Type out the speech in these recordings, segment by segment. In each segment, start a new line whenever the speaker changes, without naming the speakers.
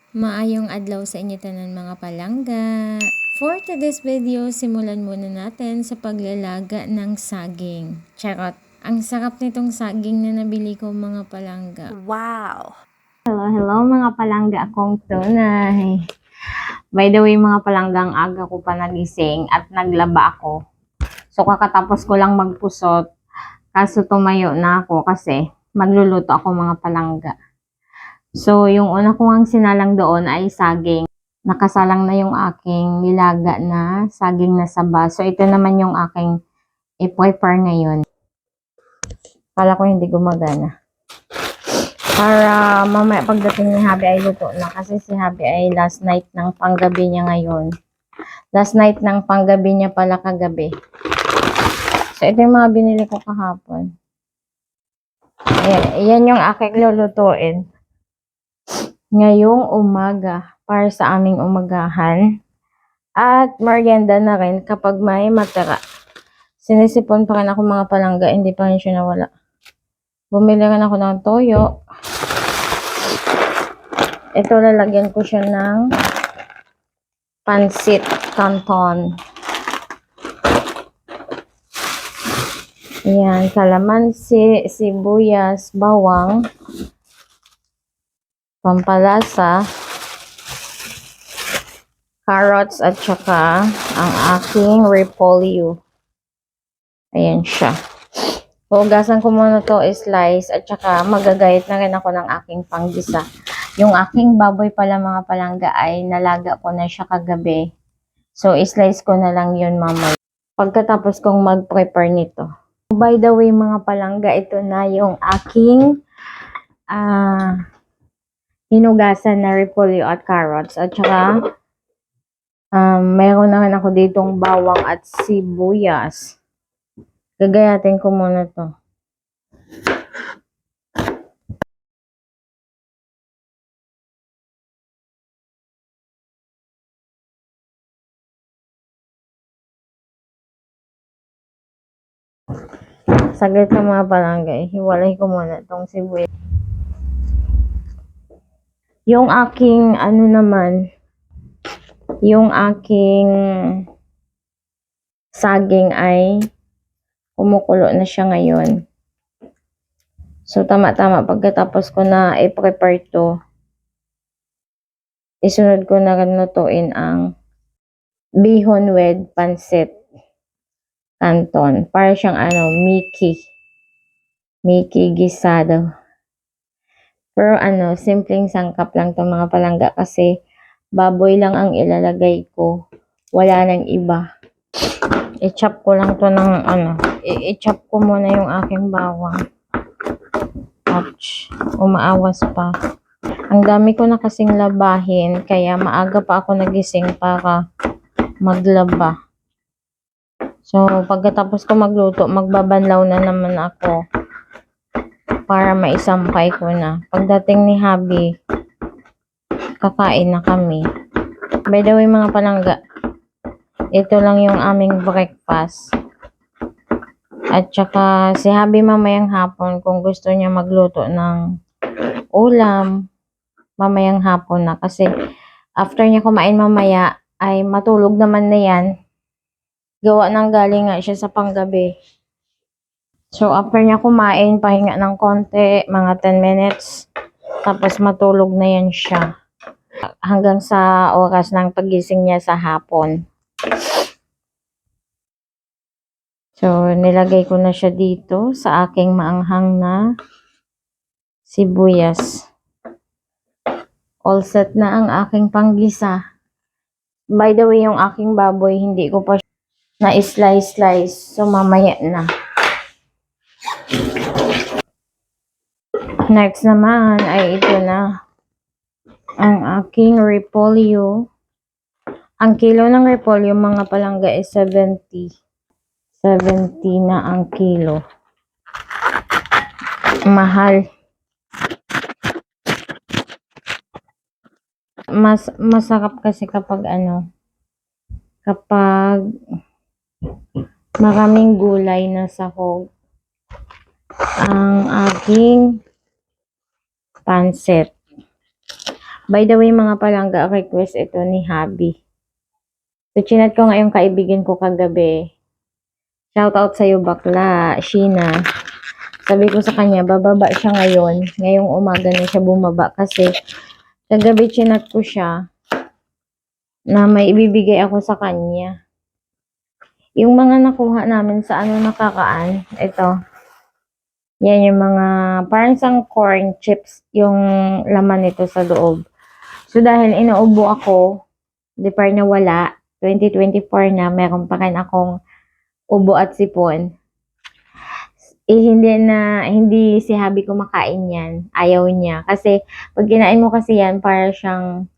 Maayong adlaw sa inyo tanan mga palangga. For today's video, simulan muna natin sa paglalaga ng saging. Charot! Ang sarap nitong saging na nabili ko mga palangga.
Wow!
Hello mga palangga akong tunay. By the way mga palanggang aga ko pa nagising at naglaba ako. So kakatapos ko lang magpusot. Kaso tumayo na ako kasi magluluto ako mga palangga. So, yung una ko ang sinalang doon ay saging. Nakasalang na yung aking nilaga na saging na saba. So, ito naman yung aking i-prepare ngayon. Kala ko hindi gumagana. Para mamaya pagdating ni Habi ay luto na. Kasi si Habi ay last night ng panggabi niya ngayon. Last night ng panggabi niya pala kagabi. So, ito yung mga binili ko kahapon. Ayan yung aking lulutuin ngayong umaga para sa aming umagahan at merienda na rin kapag may matira. Sinisipon pa rin ako mga palangga, hindi pa rin siya nawala. Bumili rin ako ng toyo. Ito lalagyan ko siya ng pansit canton. Ayan, kalamansi, sibuyas, bawang, pampalasa, carrots at saka ang aking repolyo. Ayan siya. Hugasan ko muna to slice at saka magagayat na rin ako ng aking panggisa. Yung aking baboy pala mga palangga ay nalaga ko na siya kagabi. So slice ko na lang yun mamaya pagkatapos kong mag-prepare nito. By the way mga palangga, ito na yung aking hinugasan na repolyo at carrots. At saka, mayroon na rin ako ditong bawang at sibuyas. Gagayatin ko muna to. Saglit na mga palangga, hiwalay ko muna itong sibuyas. Yung aking, yung aking saging ay kumukulo na siya ngayon. So, tama-tama. Pagkatapos ko na i-prepare to, isunod ko na rin lutuin ang bihon with pansit canton. Para siyang Mickey gisado. Pero simpleng sangkap lang to mga palangga kasi baboy lang ang ilalagay ko. Wala nang iba. I-chop ko lang to ng i-chop ko muna yung aking bawang. Ouch. Umaawas pa. Ang dami ko na kasing labahin kaya maaga pa ako nagising para maglaba. So, pagkatapos ko magluto, magbabanlaw na naman ako para maisampay ko na. Pagdating ni Habi, kakain na kami. By the way mga palangga, ito lang yung aming breakfast. At saka si Habi mamayang hapon kung gusto niya magluto ng ulam, mamayang hapon na. Kasi after niya kumain mamaya, ay matulog naman na yan. Gawa ng galing nga siya sa panggabi. So, after niya kumain, pahinga ng konti, mga 10 minutes. Tapos, matulog na yan siya. Hanggang sa oras ng pagising niya sa hapon. So, nilagay ko na siya dito sa aking maanghang na sibuyas. All set na ang aking panggisa. By the way, yung aking baboy, hindi ko pa na slice. So, mamaya na. Next naman ay ito na ang aking repolyo. Ang kilo ng repolyo mga palangga is 70. 70 na ang kilo. Mahal. Masarap kasi kapag kapag maraming gulay na sahog ang aking pansit. By the way, mga palangga, request ito ni Habi. So, chinat ko nga yung kaibigan ko kagabi. Shout out sa'yo, bakla, Sheena. Sabi ko sa kanya, bababa siya ngayon. Ngayong umaga na siya bumaba kasi kagabi chinat ko siya na may ibibigay ako sa kanya. Yung mga nakuha namin sa nakakaan, ito. Yan yung mga parang sang corn chips yung laman nito sa loob. So dahil inuubo ako, di pa rin nawala, 2024 na, meron pa rin akong ubo at sipon. Hindi si Habi kumakain yan. Ayaw niya. Kasi pag kinain mo kasi yan, para siyang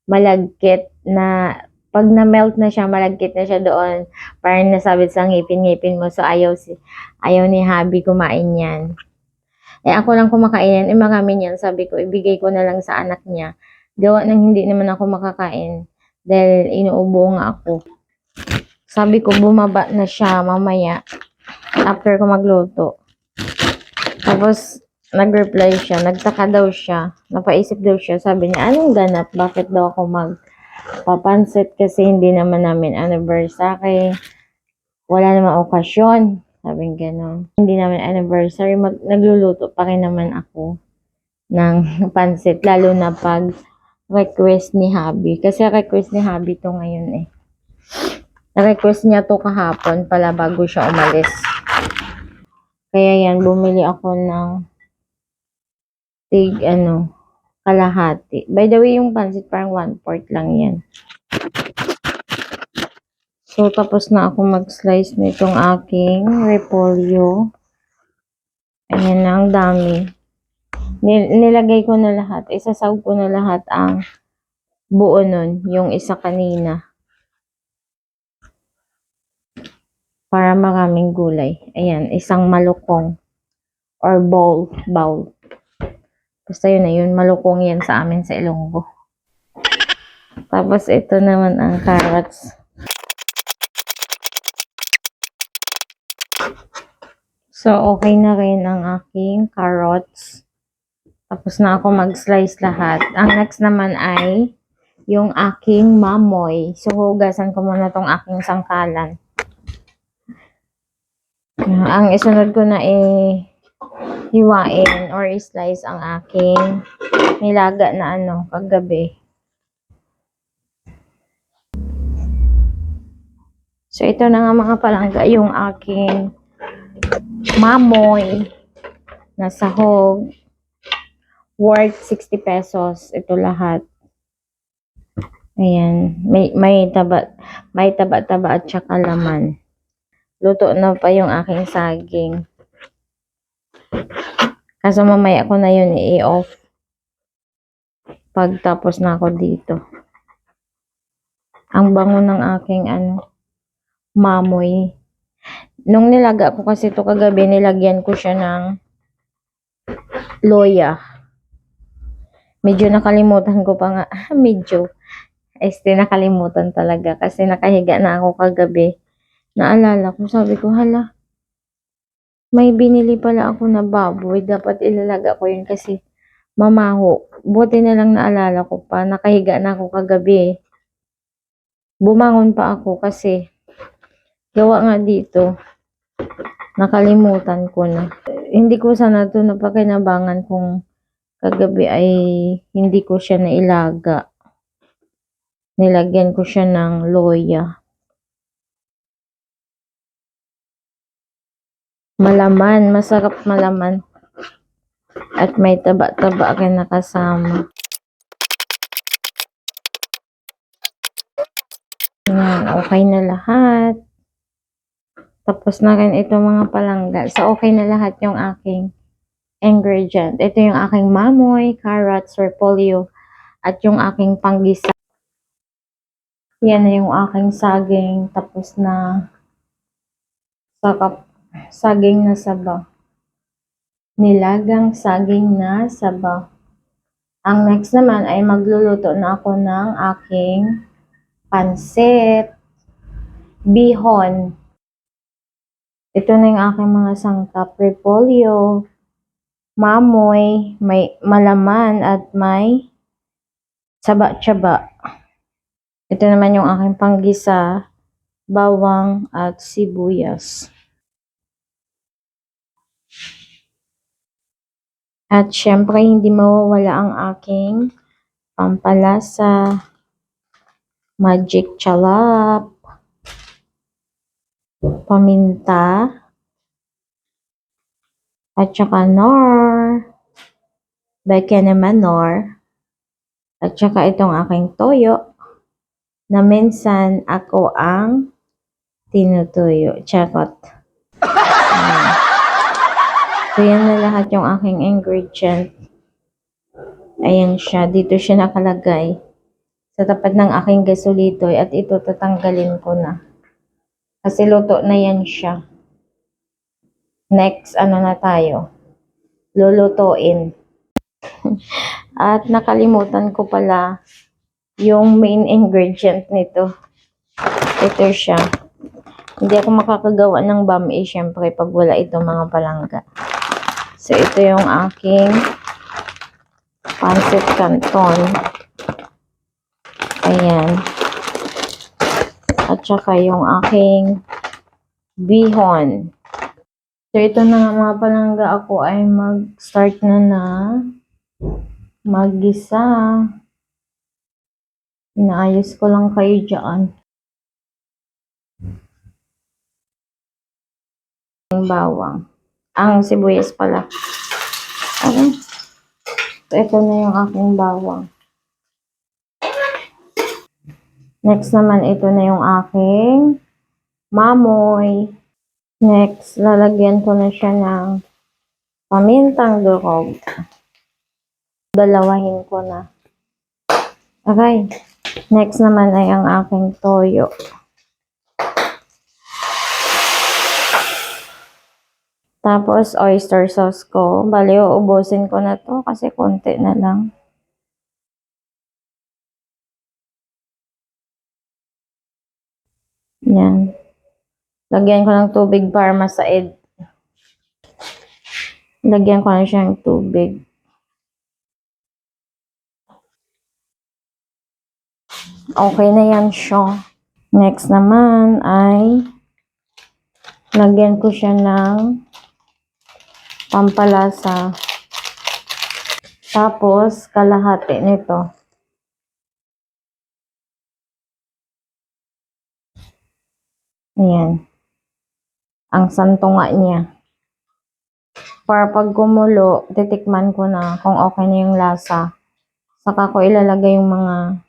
malagkit na pag na-melt na siya, malagkit na siya doon. Parang nasabit sa ngipin-ngipin mo. So, ayaw ni Habi kumain yan. Ako lang kumakain yan. Marami yan. Sabi ko, ibigay ko na lang sa anak niya. Gawa nang hindi naman ako makakain. Dahil inuubo nga ako. Sabi ko, bumaba na siya mamaya. After ko magluto. Tapos, nag-reply siya. Nagtaka daw siya. Napaisip daw siya. Sabi niya, anong ganap? Bakit daw ako papansit kasi hindi naman namin anniversary. Wala naman okasyon. Sabi gano'n. Hindi naman anniversary. Nagluluto pa rin naman ako ng pansit. Lalo na pag request ni Habi. Kasi request ni Habi to ngayon eh. Na-request niya to kahapon pala bago siya umalis. Kaya yan, bumili ako ng kalahati. By the way, yung pansit parang 1/4 lang yan. So, tapos na ako mag-slice nitong aking repolyo. Ayan na, ang dami. Nilagay ko na lahat. Isasawag ko na lahat ang buo nun. Yung isa kanina. Para maraming gulay. Ayan, isang malukong. Or bowl. Basta yun na yun. Malukong yan sa amin sa Ilonggo. Tapos ito naman ang carrots. So, okay na rin ang aking carrots. Tapos na ako mag-slice lahat. Ang next naman ay yung aking mamoy. So, hugasan ko muna tong aking sangkalan. Ang isunod ko na hiwain or slice ang aking nilaga na kagabi. So, ito na nga mga palangga yung aking mamoy na sahog. Worth 60 pesos. Ito lahat. Ayan. May taba-taba at saka laman. Luto na pa yung aking saging. Kaso mamaya ko na yun i-off. Pagtapos na ako dito. Ang bango ng aking mamoy. Nung nilaga ko kasi ito kagabi, nilagyan ko siya ng loya. Medyo nakalimutan ko pa nga. Medyo. Nakalimutan talaga. Kasi nakahiga na ako kagabi. Naalala ko, sabi ko, hala, may binili pala ako na baboy. Dapat ilalaga ko yun kasi mamaho. Buti na lang naalala ko pa. Nakahiga na ako kagabi. Bumangon pa ako kasi gawa nga dito. Nakalimutan ko na. Hindi ko sana ito napakinabangan kung kagabi ay hindi ko siya nailaga. Nilagyan ko siya ng loya. Malaman. Masarap malaman. At may taba-taba ka nakasama. Yan. Okay na lahat. Tapos na rin ito mga palangga. So, okay na lahat yung aking ingredient. Ito yung aking mamoy, carrots, repolyo, at yung aking panggisa. Yan na yung aking saging. Tapos na saging na sabaw. Nilagang saging na sabaw. Ang next naman ay magluluto na ako ng aking pansit, bihon. Ito na yung aking mga sangkap. Repolyo, mamoy, may malaman at may saba-tsaba. Ito naman yung aking panggisa, bawang at sibuyas. At syempre, hindi mawawala ang aking pampalasa, magic chalap, paminta, at saka nor, baka naman nor, at saka itong aking toyo, na minsan ako ang tinutuyo. Charot. So, yan na lahat yung aking ingredient. Ayan siya. Dito siya nakalagay. Sa tapat ng aking gasolitoy. At ito tatanggalin ko na. Kasi luto na yan siya. Next, ano na tayo? Lulutuin. At nakalimutan ko pala yung main ingredient nito. Ito siya. Hindi ako makakagawa ng bami, syempre, pag wala itong mga palangga. So, ito yung aking pancit canton. Ayan. At saka yung aking bihon. So, ito na nga mga palangga, ako ay mag-start na maggisa. Inaayos ko lang kayo dyan. Ang bawang. Ang sibuyas pala. Okay. So, ito na yung aking bawang. Next naman, ito na yung aking mamoy. Next, lalagyan ko na siya ng pamintang durog. Dalawahin ko na. Okay. Next naman ay ang aking toyo. Tapos, oyster sauce ko. Bali, uubusin ko na to kasi konti na lang. Yan. Lagyan ko ng tubig para masaid. Lagyan ko na siya ng tubig. Okay na yan siya. Next naman ay lagyan ko siya ng pampalasa. Tapos, kalahati nito. Ayan. Ang santunga niya. Para pag kumulo, titikman ko na kung okay na yung lasa. Saka ko ilalagay yung mga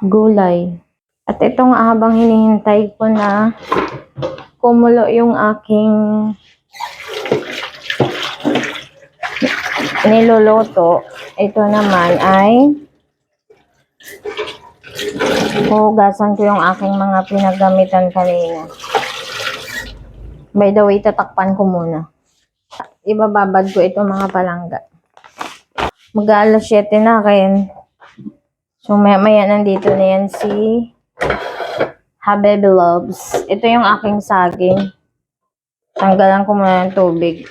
gulay. At ito nga habang hinihintay ko na kumulo yung aking niluluto, ito naman ay hugasan ko yung aking mga pinagamitan kanina. By the way, tatakpan ko muna. Ibababad ko ito mga palangga. Mag-aalas 7 na kaya. So maya nandito na yan si Hababy Loves. Ito yung aking saging. Tanggalan ko muna ng tubig.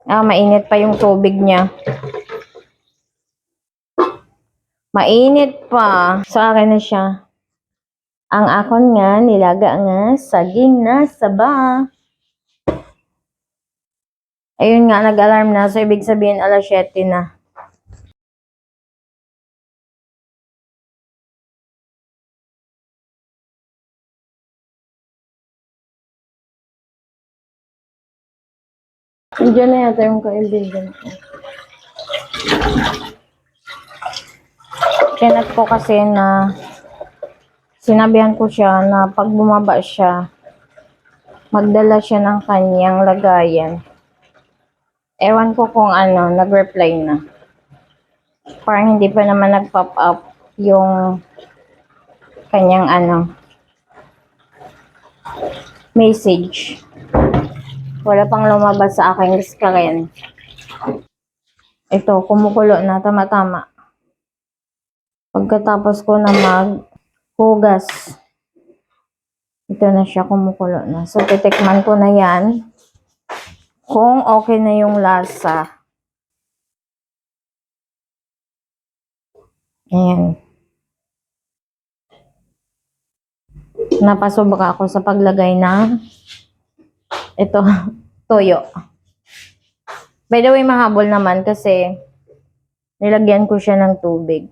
Mainit pa yung tubig niya. Mainit pa. So, akin na siya. Ang akon nga, nilaga nga, saging na saba. Ayun nga, nag-alarm na. So, ibig sabihin, alas 7 na. Diyan na yata yung kaibigan ko. Kinat ko kasi na sinabihan ko siya na pag bumaba siya, magdala siya ng kanyang lagayan. Ewan ko kung ano, nag-reply na. Parang hindi pa naman nag-pop up yung kanyang message. Wala pang lumabas sa aking screen. Ito, kumukulo na, tama-tama. Pagkatapos ko na maghugas, ito na siya, kumukulo na. So, titikman ko na yan kung okay na yung lasa. Ayan. Napasubok ako sa paglagay ng ito, toyo. By the way, mahabol naman kasi nilagyan ko siya ng tubig.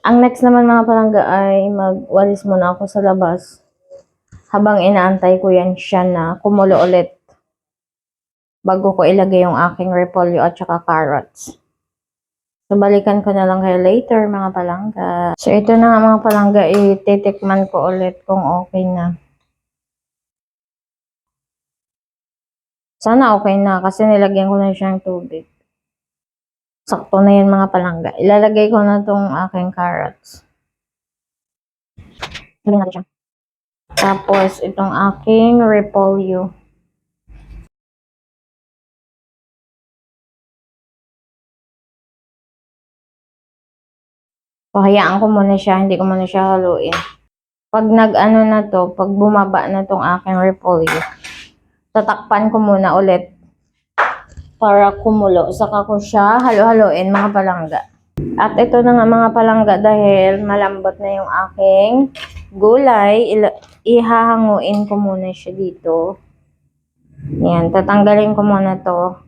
Ang next naman mga palangga ay magwalis muna ako sa labas. Habang inaantay ko yan siya na kumulo ulit. Bago ko ilagay yung aking repolyo at saka carrots. So, balikan ko na lang kayo later, mga palangga. So, ito na nga mga palangga, ititikman ko ulit kung okay na. Sana okay na, kasi nilagyan ko na siyang tubig. Sakto na yan mga palangga. Ilalagay ko na tong aking carrots. Lagyan natin siya. Tapos, itong aking repolyo. So, hayaan ko muna siya. Hindi ko muna siya haluin. Pag nag-ano na to, pag bumaba na tong aking repolyo, tatakpan ko muna ulit para kumulo. Saka ko siya halo-haloin mga palangga. At ito na nga mga palangga dahil malambot na yung aking gulay. Ihahanguin ko muna siya dito. Yan, tatanggalin ko muna to.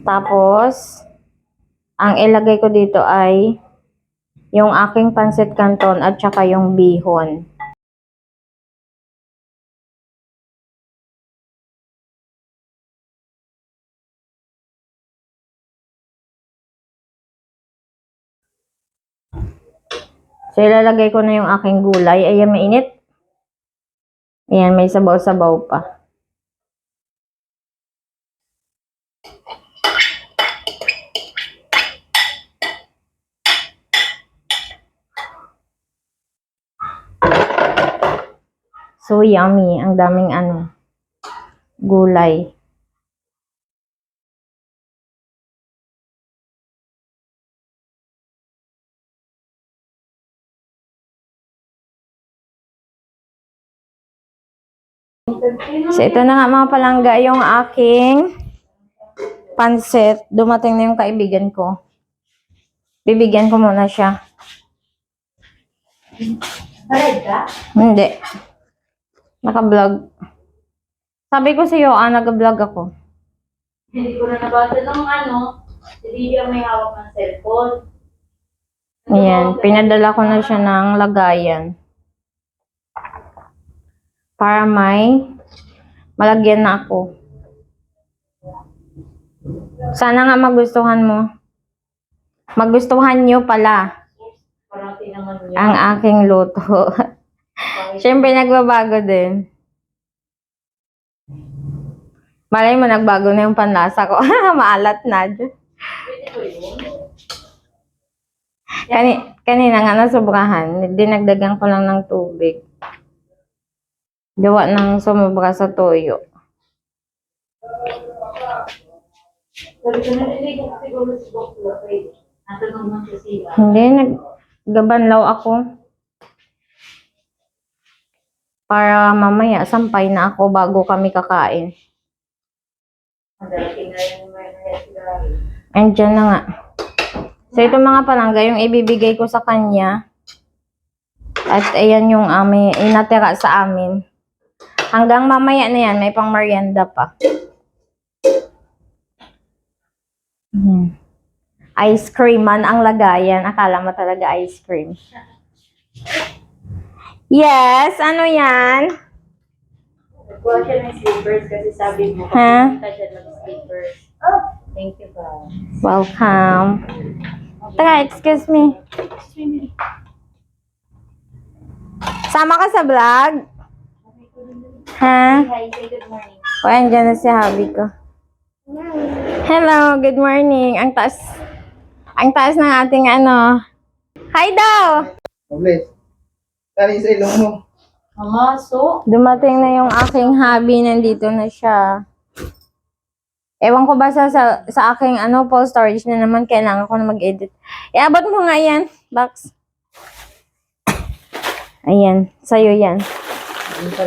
Tapos, ang ilagay ko dito ay yung aking pancit canton at saka yung bihon. So, ilalagay ko na yung aking gulay. Ayan, mainit. Ayan, may sabaw-sabaw pa. So, yummy. Ang daming gulay. So, ito na nga mga palangga, yung aking pansit. Dumating na yung kaibigan ko. Bibigyan ko muna siya.
Parad ka?
Hindi. Naka-vlog. Sabi ko sa'yo, nag-vlog ako.
Hindi ko na nabasa ng hindi siya may hawak ng cellphone.
Ayan, pinadala ko na siya ng lagayan. Para may malagyan na ako. Sana nga magustuhan mo. Magustuhan nyo pala
Parati naman yun.
ang aking luto. Siyempre, nagbabago din. Malay mo, nagbago na yung panlasa ko. Maalat na.
Pwede ko yun.
Kanina nga nasubrahan. Dinagdagan ko lang ng tubig. Gawa ng sumubra sa toyo.
Sabi ko na, hindi ko siguro si Boklo. Natanong mo siya sila.
Hindi, naggabanlaw ako. Para mamaya, sampay na ako bago kami kakain.
Madalating na yung mga sila.
Andiyan na nga. So, ito mga palangga, yung ibibigay ko sa kanya. At ayan yung inatira sa amin. Hanggang mamaya na yan, may pang merienda pa. Ice cream man ang lagayan. Akala mo talaga ice cream. Yes, ano yan?
Nagkuha siya ng slippers kasi sabi mo,
Ha?
kapag siya ng slippers. Thank you ba?
Welcome. Tara, excuse me. Sama ka sa vlog? Ha?
Hi, say good morning.
O, andyan na si Habi ko. Hello, good morning. Ang taas ng ating Hi daw!
Mables. Kali sa ilong mo.
Mama, so?
Dumating na yung aking hubby, nandito na siya. Ewan ko ba sa aking post storage na naman, kailangan ko na mag-edit. Iabot mo nga yan, Box. Ayan, sa'yo yan.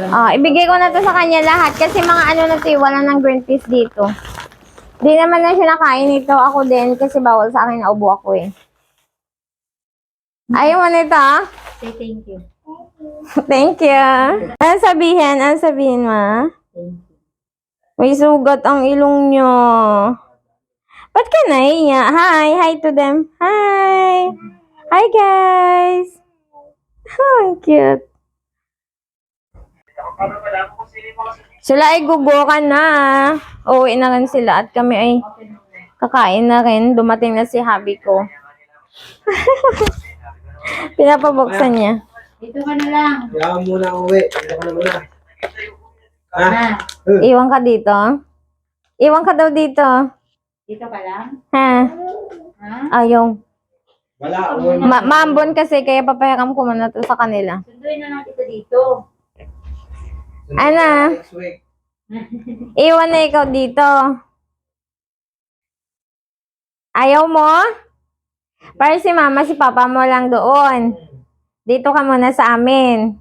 Ibigay ko na to sa kanya lahat kasi mga na to, wala ng green peas dito. Di naman na siya nakain ito. Ako din kasi bawal sa akin na ubo ako eh. Ayaw mo nito ah?
Say thank you.
Thank you. Ano sabihin? Ano sabihin mo?
Thank you.
May sugat ang ilong nyo. Ba't ka naiya? Hi! Hi to them. Hi! Hi guys! Oh, cute. Sila ay gugukan na. Uuwi na rin sila at kami ay kakain na rin. Dumating na si hubby ko. Pinapabuksan niya.
Dito ka na lang.
Kaya ka muna uwi. Dito ka na muna. Ha?
Ah,
Iwan ka dito. Iwan ka daw dito.
dito ka lang?
Ha?
Ha?
Ayaw.
Wala. Uwi.
Maambon kasi kaya papayaram ko muna to sa kanila.
Sunduin na lang kita dito.
Ana?
Next week.
Iwan na ikaw dito. Ayaw mo? Para si mama, si papa mo lang doon. Dito ka muna sa amin.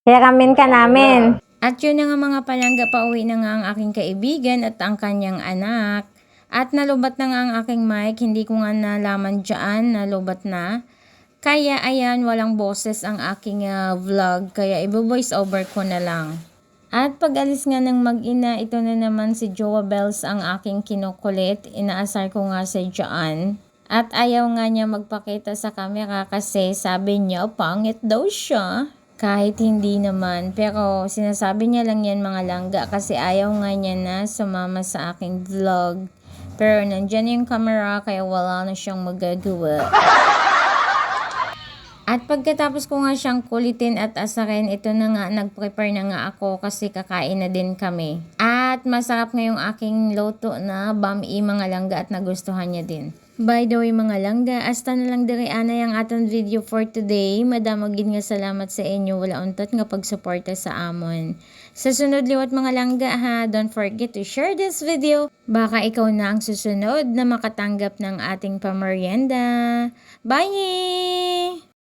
Hiramin ka namin. At yun na nga mga palangga, pauwi na nga ang aking kaibigan at ang kanyang anak. At nalubat na nga ang aking mic, hindi ko nga nalaman dyan, nalubat na. Kaya ayan, walang boses ang aking vlog, kaya i-voice over ko na lang. At pag alis nga ng mag-ina, ito na naman si Joa Bells ang aking kinukulit. Inaasar ko nga sa dyan. At ayaw nga niya magpakita sa camera kasi sabi niya pangit daw siya. Kahit hindi naman. Pero sinasabi niya lang yan mga langga kasi ayaw nga niya na sumama sa aking vlog. Pero nandyan yung camera kaya wala na siyang magagawa. At pagkatapos ko nga siyang kulitin at asarin, ito na nga, nag-prepare na nga ako kasi kakain na din kami. At masarap ngayong aking luto na bami mga langga at nagustuhan niya din. By the way mga langga, hasta na lang diri ana yung atong video for today. Madamagin nga salamat sa inyo, wala untot nga pagsuporta sa amon. Sa sunod liwat mga langga ha, don't forget to share this video. Baka ikaw na ang susunod na makatanggap ng ating pamerienda. Bye!